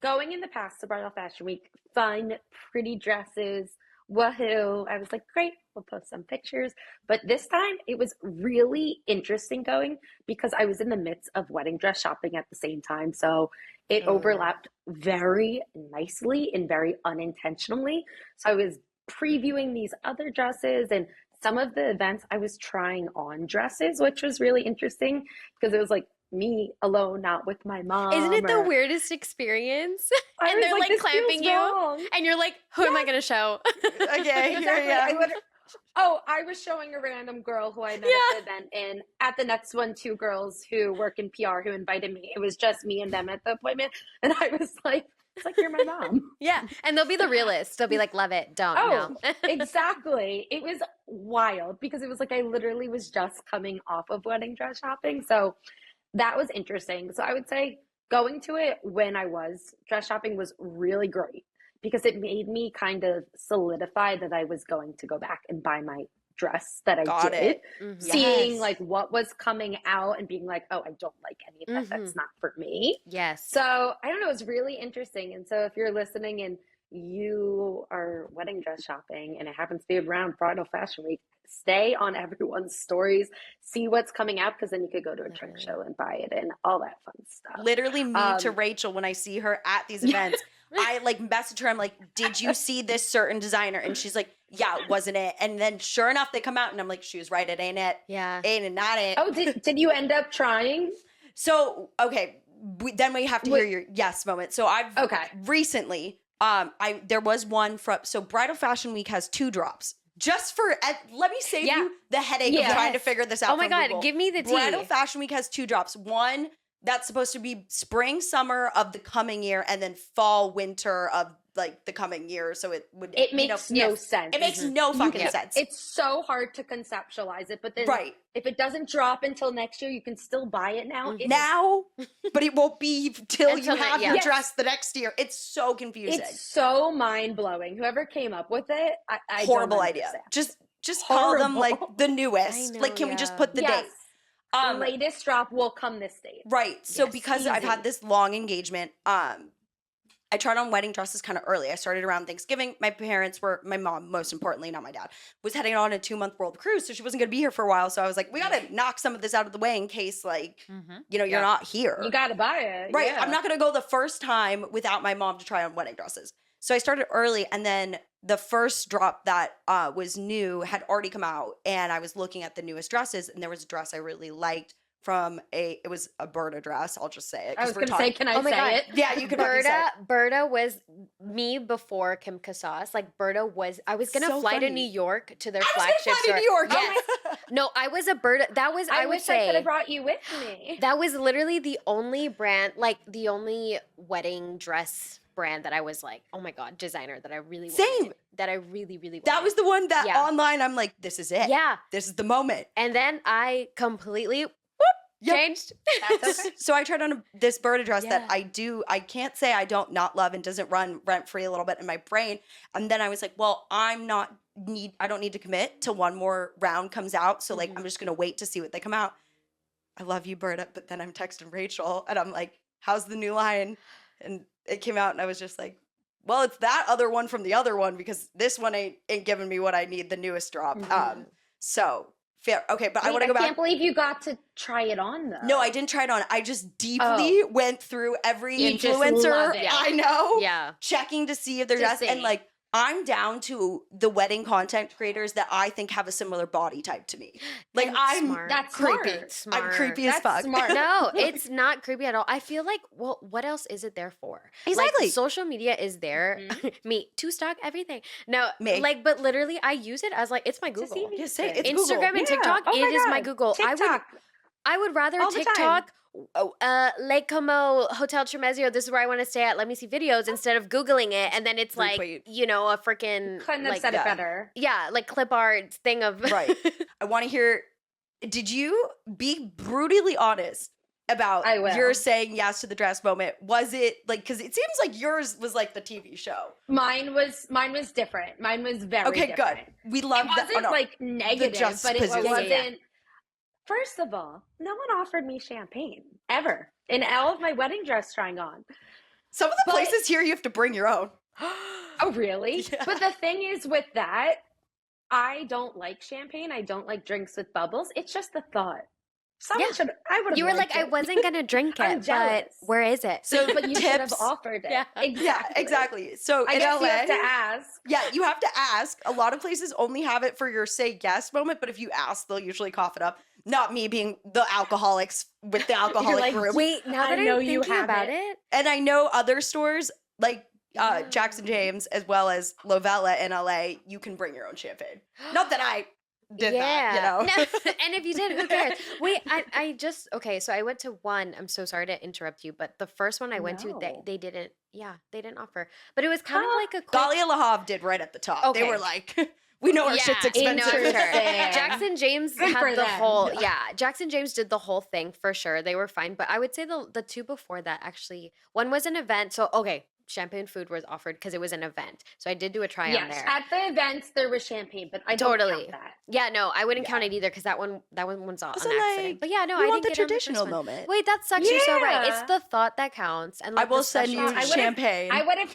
going in the past to Bridal Fashion Week, fun, pretty dresses, woohoo. I was like, great, we'll post some pictures. But this time it was really interesting going because I was in the midst of wedding dress shopping at the same time. So it overlapped very nicely and very unintentionally. So I was previewing these other dresses, and some of the events I was trying on dresses, which was really interesting because it was like me alone, not with my mom. Isn't it the or- weirdest experience? I And was they're like "This clamping feels you, wrong." and you're like, who am I going to show? Okay, Exactly. here you go. I was showing a random girl who I met Yeah. at the event, and at the next one, 2 girls who work in PR who invited me. It was just me and them at the appointment, and I was like, "It's like you're my mom." Yeah. And they'll be the realists. They'll be like, love it, don't, Oh, no. exactly. It was wild because it was like I literally was just coming off of wedding dress shopping, so that was interesting. So I would say going to it when I was dress shopping was really great because it made me kind of solidify that I was going to go back and buy my dress that I Got did. it. Mhm. Seeing Yes. like what was coming out and being like, oh, I don't like any of that. That's not for me. Yes. So I don't know, it's really interesting. And so if you're listening and you are wedding dress shopping and it happens to be around Bridal Fashion Week, stay on everyone's stories, see what's coming out, because then you could go to a trunk show and buy it and all that fun stuff. Literally me to Rachel when I see her at these events. I like message her. I'm like, did you see this certain designer? And she's like, yeah, it wasn't it. And then sure enough, they come out and I'm like, she was right. It ain't it. Yeah. Ain't it, not it. Oh, did you end up trying? So, okay. Then we have to hear your yes moment. So I've recently, there was one from, so Bridal Fashion Week has 2 drops. Just for, let me save you the headache of trying to figure this out. Oh my from God, Google. give me the tea. Bridal Fashion Week has 2 drops. One that's supposed to be spring, summer of the coming year, and then fall, winter of like the coming year. So it would, It makes no sense. It makes no fucking sense. It's so hard to conceptualize it, but then if it doesn't drop until next year, you can still buy it now. But it won't be till you have your Yes. dress the next year. It's so confusing. It's so mind blowing. Whoever came up with it, I horrible don't idea. understand. Just call them like the I newest. know, Like, can we just put the date? Latest drop will come this date. Right. So Yes, because I've had this long engagement, I tried on wedding dresses kind of early. I started around Thanksgiving. My mom, most importantly, not my dad, was heading on a 2-month world cruise. So she wasn't going to be here for a while. So I was like, we got to knock some of this out of the way in case you're not here. You got to buy it. Right. Yeah. I'm not going to go the first time without my mom to try on wedding dresses. So I started early, and then the first drop that was new had already come out, and I was looking at the newest dresses, and there was a dress I really liked it was a Berta dress. I'll just say it. I was going to say, can I Oh my say God. it? Yeah, you could fucking say it. Berta was me before Kim Casas. Like Berta was, I was gonna So fly to funny. New York to their I was flagship gonna fly store. to New York. Yes. No, I was a Berta. That was, I would wish I could say, have brought you with me. that was literally the only brand, like the only wedding dress brand that I was like, oh my God, designer that I really Same. wanted. That I really, really wanted. That was the one that Yeah. online I'm like, this is it. Yeah. This is the moment. And then I completely Yep. Changed. That's okay. So I tried on this Berta dress that Yeah. I can't say I don't not love and doesn't run rent free a little bit in my brain. And then I was like, well, I don't need to commit till one more round comes out. So like, I'm just going to wait to see what they come out. I love you, Berta. But then I'm texting Rachel and I'm like, how's the new line? And it came out and I was just like, well, it's that other one from the other one because this one ain't giving me what I need, the newest drop. So fair. Okay, but I want to go back. I can't believe you got to try it on though. No, I didn't try it on. I just deeply went through every You just influencer love it. I know, Yeah. checking to see if they're To just, and see. like, I'm down to the wedding content creators that I think have a similar body type to me. Like, And I'm smart. That's creepy. smart. I'm creepy as That's fuck. smart. No, it's not creepy at all. I feel like, well, what else is it there for? Exactly. Like, social media is there. Me to stock everything. No, Me. like, but literally, I use it as like it's my To see Google. me Just say fit. it's Google. Instagram and Yeah. TikTok. Oh my It is my God. Google. TikTok. I would rather All the time. TikTok. Lake Como Hotel Tremezio. This is where I want to stay at. Let me see videos instead of Googling it, and then it's like Retweet. a freaking Couldn't have like said yeah. it better. yeah, like clip art thing of Right. I want to hear, did you be brutally honest about I will. your saying yes to the dress moment? Was it like, because it seems like yours was like the TV show. Mine was different. Mine was very Okay, different. good. We love It that. wasn't like negative, but it juxtaposition. wasn't. Yeah. First of all, no one offered me champagne ever in all of my wedding dress trying on. Some of the But- places here you have to bring your own. Oh, really? Yeah. But the thing is with that, I don't like champagne. I don't like drinks with bubbles. It's just the thought. Someone Yeah. should. I would have. You were like, I wasn't gonna drink I'm it, but jealous. where is it? So But you should have tips. offered it. Yeah. Exactly. Yeah, exactly. So I in guess LA, you have to ask. yeah, you have to ask. A lot of places only have it for your say yes moment, but if you ask, they'll usually cough it up. Not me being the alcoholics with the alcoholic like, group. Wait, now I that know I'm you thinking have about it. it, And I know other stores like Yeah. Jackson James as well as Lovella in LA, you can bring your own champagne. Not that I did that, you know. No. And if you did, who cares? Wait, I just okay. So I went to one. I'm so sorry to interrupt you, but the first one I went to, No. they didn't. Yeah, they didn't offer. But it was kind of Huh. like a quick. Galia Lahav did right at the top. They Okay. were like, we know our shit's expensive. No, for sure. Interesting. Jackson James Good had for the them. whole Yeah. Jackson James did the whole thing for sure. They were fine, but I would say the two before that actually one was an event. So okay, champagne food was offered because it was an event. So I did do a try on Yes, there. at the events there was champagne, but I don't Totally. count that. Yeah, no, I wouldn't Yeah. count it either because that one was on So, accident. like, But yeah, no, we I want didn't the get it on traditional first one. moment. Wait, that sucks. You're so right. It's Yeah. the thought that counts, and I like, will the send you special- I would've- champagne. I would have.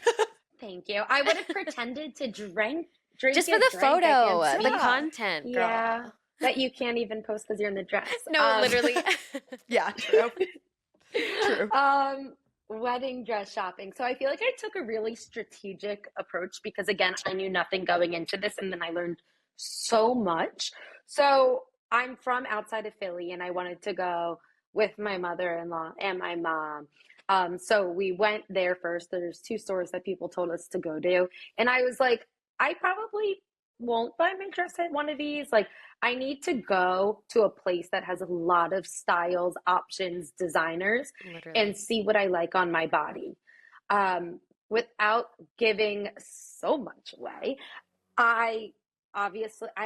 Thank you. I would have pretended to drink just for it, the drank it, photo, and the stuff. content, girl. Yeah, that you can't even post because you're in the dress. No, literally. Yeah, true. True. Wedding dress shopping. So I feel like I took a really strategic approach because again, I knew nothing going into this and then I learned so much. So I'm from outside of Philly and I wanted to go with my mother-in-law and my mom. So we went there first. There's two stores that people told us to go to. And I was like, I probably won't buy my dress at one of these. Like, I need to go to a place that has a lot of styles, options, designers, Literally. and see what I like on my body. Without giving so much away, I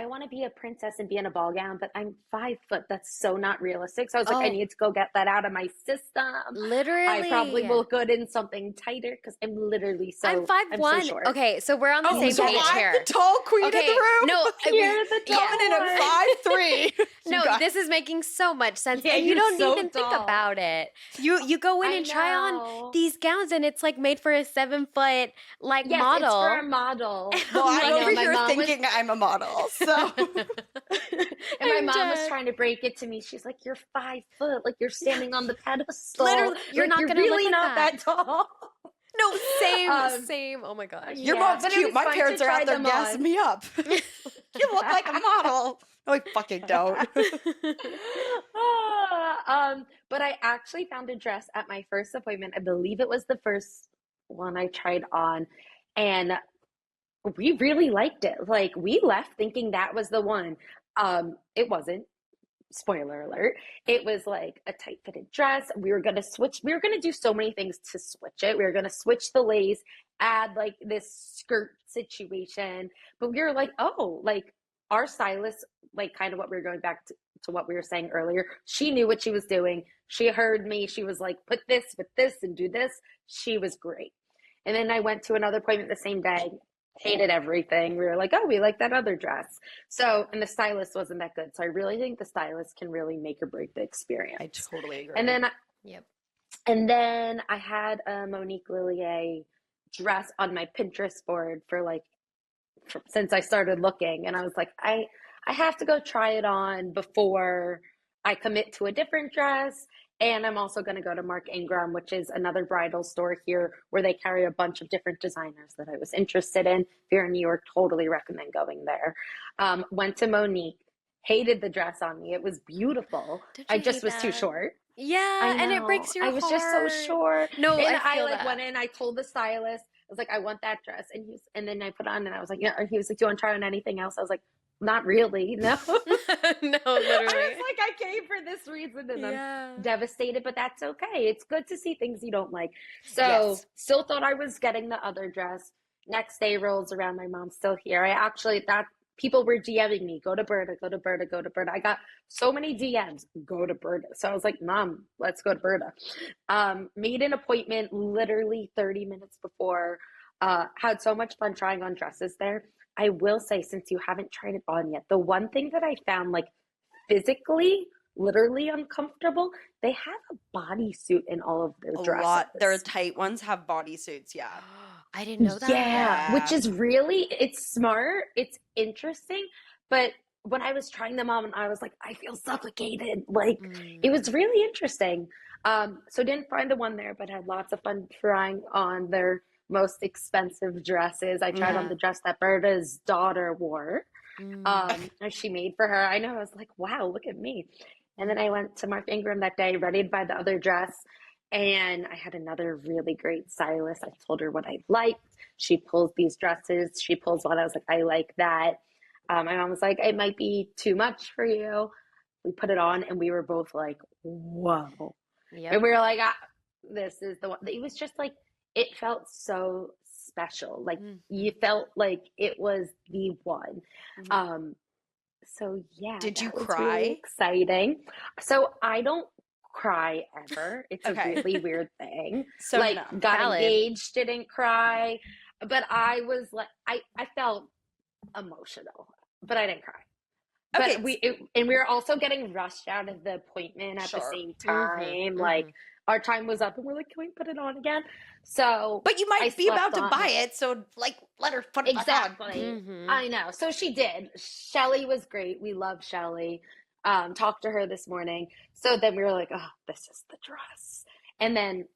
want to be a princess and be in a ball gown, but I'm 5 foot. That's so not realistic. So I was like, I Oh. need to go get that out of my system. Literally. I probably will look good in something tighter because I'm literally so I'm 5'1". so short. Okay, so we're on the Oh, same so page I'm here. the tall queen Okay, in the room. no, You're the tall Coming in one. at 5'3". No, this is making so much sense. Yeah, and you you're don't so even think tall. about it. You go in I and try on know. these gowns and it's like made for a 7-foot like Yes, model. it's for a model. Well, I I'm know, over my here mom was- thinking I'm a model. So and my I'm mom was dead. trying to break it to me. She's like, "You're 5 foot, like you're standing on the pedestal. Literally, you're Like, not you're gonna really look like not that tall." No, same, Um, same. Oh my gosh. your Yeah, mom's but it cute. was My fun to parents are try out there them gassing on. me up. You look like a model. No, I fucking don't. But I actually found a dress at my first appointment. I believe it was the first one I tried on, and we really liked it. Like, we left thinking that was the one. It wasn't. Spoiler alert. It was like a tight fitted dress. We were going to switch. We were going to do so many things to switch it. We were going to switch the lace, add like this skirt situation. But we were like, oh, like our stylist, like kind of what we were going back to what we were saying earlier. She knew what she was doing. She heard me. She was like, put this with this and do this. She was great. And then I went to another appointment the same day. Hated everything. We were like, oh, we like that other dress. So, and the stylist wasn't that good. So I really think the stylist can really make or break the experience. I totally agree. And then, Yep. and then I had a Monique Lillier dress on my Pinterest board since I started looking. And I was like, I have to go try it on before I commit to a different dress. And I'm also going to go to Mark Ingram, which is another bridal store here where they carry a bunch of different designers that I was interested in. If you're in New York, totally recommend going there. Went to Monique, hated the dress on me. It was beautiful. I just was too short. Yeah, and it breaks your heart. I was just so short. No, and I feel like that. went in, I told the stylist, I was like, I want that dress. And then I put on and I was like, yeah. He was like, do you want to try on anything else? I was like, not really, no. No, literally. I was like, I came for this reason and I'm devastated, but that's okay. It's good to see things you don't like. So still thought I was getting the other dress. Next day rolls around, my mom's still here. People were DMing me, go to Berta, go to Berta, go to Berta. I got so many DMs, go to Berta. So I was like, Mom, let's go to Berta. Made an appointment literally 30 minutes before. Had so much fun trying on dresses there. I will say, since you haven't tried it on yet, the one thing that I found like physically, literally uncomfortable, they have a bodysuit in all of their dresses. A lot. Their tight ones have bodysuits, yeah. I didn't know that. Yeah, which is really, it's smart, it's interesting, but when I was trying them on, I was like, I feel suffocated. Like, it was really interesting. So didn't find the one there, but had lots of fun trying on their most expensive dresses. I tried on the dress that Berta's daughter wore. She made for her. I know, I was like, wow, look at me. And then I went to Mark Ingram that day, ready to buy the other dress. And I had another really great stylist. I told her what I liked. She pulls these dresses. She pulls one. I was like, I like that. My mom was like, it might be too much for you. We put it on and we were both like, whoa. Yep. And we were like, this is the one. It was just like, it felt so special. Like you felt like it was the one. So yeah. Did you cry? Really exciting. So I don't cry ever. It's a really weird thing. So like got engaged, didn't cry. But I was like, I felt emotional, but I didn't cry. Okay. But we were also getting rushed out of the appointment at the same time. Like our time was up and we're like, can we put it on again? So but you might be about to buy it, so like let her put it back on. I know. So she did. Shelly was great. We love Shelly. Talked to her this morning. So then we were like, oh, this is the dress. And then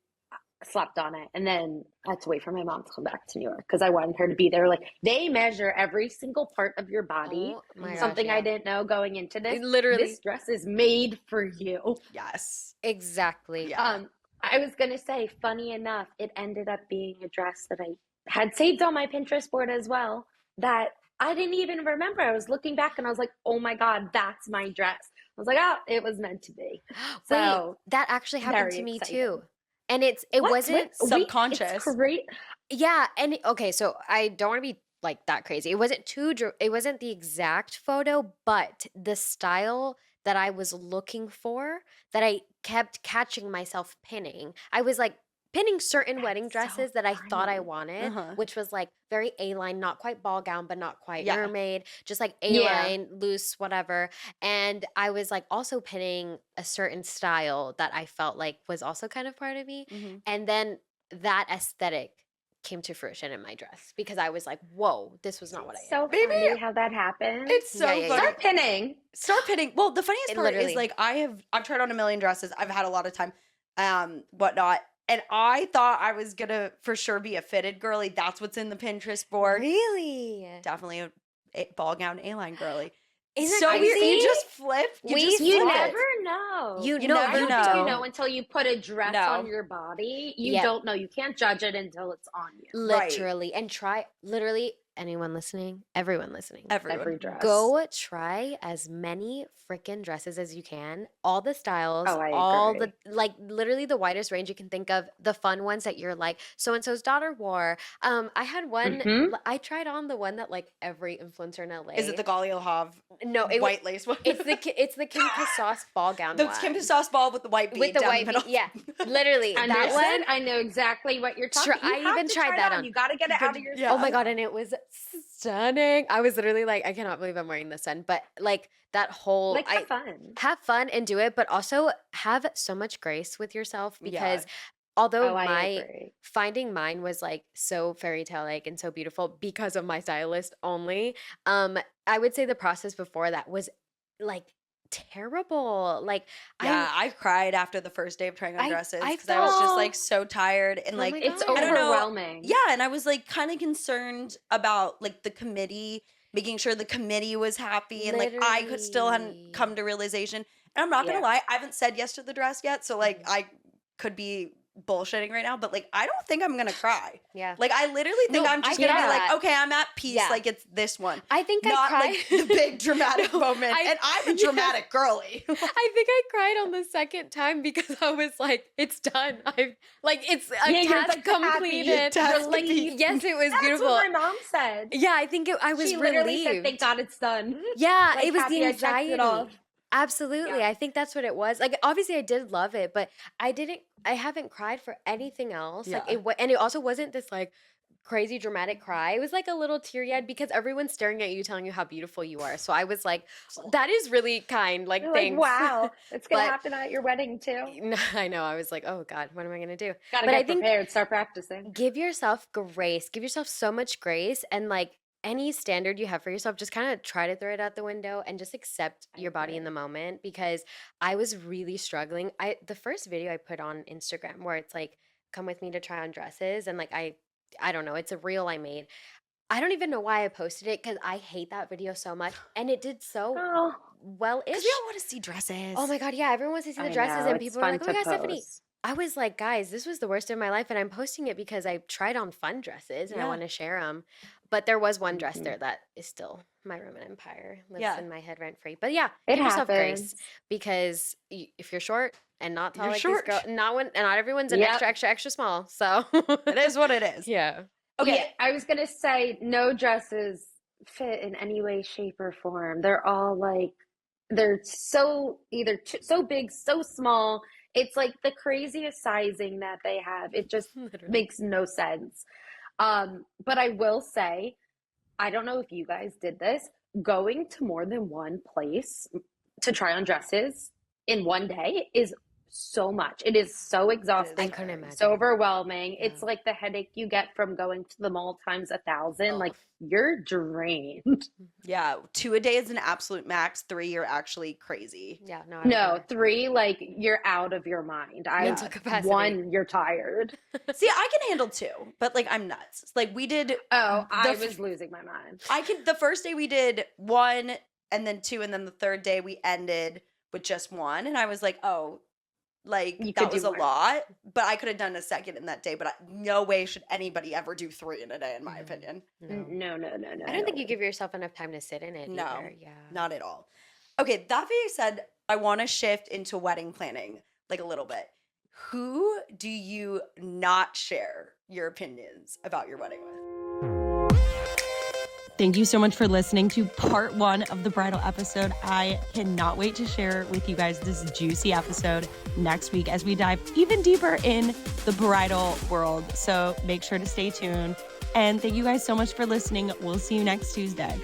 slept on it. And then I had to wait for my mom to come back to New York because I wanted her to be there. Like they measure every single part of your body. Something I didn't know going into this. Literally, this dress is made for you. Yes. Exactly. Yeah. I was going to say, funny enough, it ended up being a dress that I had saved on my Pinterest board as well that I didn't even remember. I was looking back and I was like, oh my God, that's my dress. I was like, oh, it was meant to be. So wait, that actually happened to me too. And it wasn't subconscious. It's great. Yeah. And okay, so I don't want to be like that crazy. It wasn't the exact photo, but the style that I was looking for that I kept catching myself pinning. I was like pinning certain wedding dresses that I thought I wanted, which was like very A-line, not quite ball gown, but not quite mermaid, just like A-line, loose, whatever. And I was like also pinning a certain style that I felt like was also kind of part of me. And then that aesthetic came to fruition in my dress because I was like, whoa, this was not what I had. So funny how that happened. It's so funny. Start pinning. Well, the funniest part is like I've tried on a million dresses. I've had a lot of time, whatnot. And I thought I was gonna for sure be a fitted girly. That's what's in the Pinterest board. Really? Definitely a ball gown A-line girly. Isn't so it weird. crazy? You just flip. You never know. You I never don't know. think you know until you put a dress on your body. You don't know. You can't judge it until it's on you. Literally. And literally, anyone listening, everyone listening, Everyone. Every dress. go try as many freaking dresses as you can. All the styles, Oh, I all agree. the, like, literally the widest range you can think of, the fun ones that you're like, so-and-so's daughter wore. I had one, Mhm. I tried on the one that like every influencer in LA. Is it the Galil Hav No, it white lace one? it's the Kim Casas ball gown the one. Kim Sauce ball with the white bead with the down white the bead. middle. Yeah, literally that Understood. one. I know exactly what you're talking. I You have even to tried try it that on. on. You got to get it out of your. Yeah. Oh my god, and it was stunning. I was literally like, I cannot believe I'm wearing this one. But like that whole Like, have fun. have fun and do it, but also have so much grace with yourself because Yeah. although Oh, I my agree. finding mine was like so fairy tale like and so beautiful because of my stylist only, I would say the process before that was like terrible. Like Yeah, I cried after the first day of trying on I dresses I because I was just felt- like so tired and Oh like my It's God. I don't know. overwhelming. Yeah, and I was like kind of concerned about like the committee, making sure the committee was happy and like I could still hadn't Literally. come to realization. And I'm not gonna Yeah. lie, I haven't said yes to the dress yet, so like Mhm. I could be bullshitting right now, but like I don't think I'm gonna cry. Yeah. Like I literally think No, I'm I just gonna be get like, that. okay, I'm at peace. Yeah. Like it's this one, I think I not cried. like the big dramatic No, moment. And I'm a yes. dramatic girly. I think I cried on the second time because I was like, it's done. I've like it's a Yeah, you're task like happy. completed. Task Like complete. yes, it was That's beautiful. what my mom said. Yeah, I think I was She literally said, relieved. "Thank God it's done." Yeah, Like, it was happy the I checked anxiety. it off. Absolutely. Yeah. I think that's what it was. Like obviously I did love it, but I haven't cried for anything else. Like Yeah. and it also wasn't this like crazy dramatic cry. It was like a little teary-eyed because everyone's staring at you telling you how beautiful you are. So I was like, that is really kind. Like You're like, thanks. wow, it's gonna But- happen at your wedding too. No, I know. I was like, oh God, what am I gonna do? Gotta But get I think- prepared. Start practicing. Give yourself grace. Give yourself so much grace and like any standard you have for yourself, just kind of try to throw it out the window and just accept I your body in the agree. moment because I was really struggling. The first video I put on Instagram where it's like, come with me to try on dresses and like I don't know, it's a reel I made. I don't even know why I posted it because I hate that video so much and it did so Oh, well-ish. Because we all want to see dresses. Oh my God, yeah, everyone wants to see the I dresses know, and it's people are fun like, oh to my God, Stephanie. post. I was like, guys, this was the worst of my life, and I'm posting it because I tried on fun dresses and I Yeah. want to share them. But there was one dress Mhm. there that is still my Roman Empire, lives Yeah. in my head rent free. But yeah, It give yourself grace happens. because if you're short and not tall You're like short. these girls, not everyone's an Yep. extra small. So It is what it is. yeah, Okay. Yeah, I was gonna say no dresses fit in any way, shape, or form. They're all like they're so either so big, so small. It's like the craziest sizing that they have. It just literally. makes no sense. But I will say, I don't know if you guys did this, going to more than one place to try on dresses in one day is so much. It is so exhausting. I couldn't imagine. So overwhelming. Yeah. It's like the headache you get from going to the mall times 1,000. Oh. Like you're drained. Yeah, 2 a day is an absolute max. 3, you're actually crazy. Yeah, no, I No, agree. 3, like you're out of your mind. Mental capacity. 1, you're tired. See, I can handle 2, but like I'm nuts. Like we did. Oh, I The was losing my mind. I could. The first day we did 1, and then 2, and then the third day we ended with just 1, and I was like, oh, like You could that do was a more. lot. But I could have done a second in that day. But no way should anybody ever do 3 in a day, in my Mhm. opinion. No. No. I don't think you give yourself enough time to sit in it. No. either. Yeah. Not at all. Okay, that being said, I want to shift into wedding planning like a little bit. Who do you not share your opinions about your wedding with? Thank you so much for listening to part 1 of the bridal episode. I cannot wait to share with you guys this juicy episode next week as we dive even deeper in the bridal world. So make sure to stay tuned. And thank you guys so much for listening. We'll see you next Tuesday.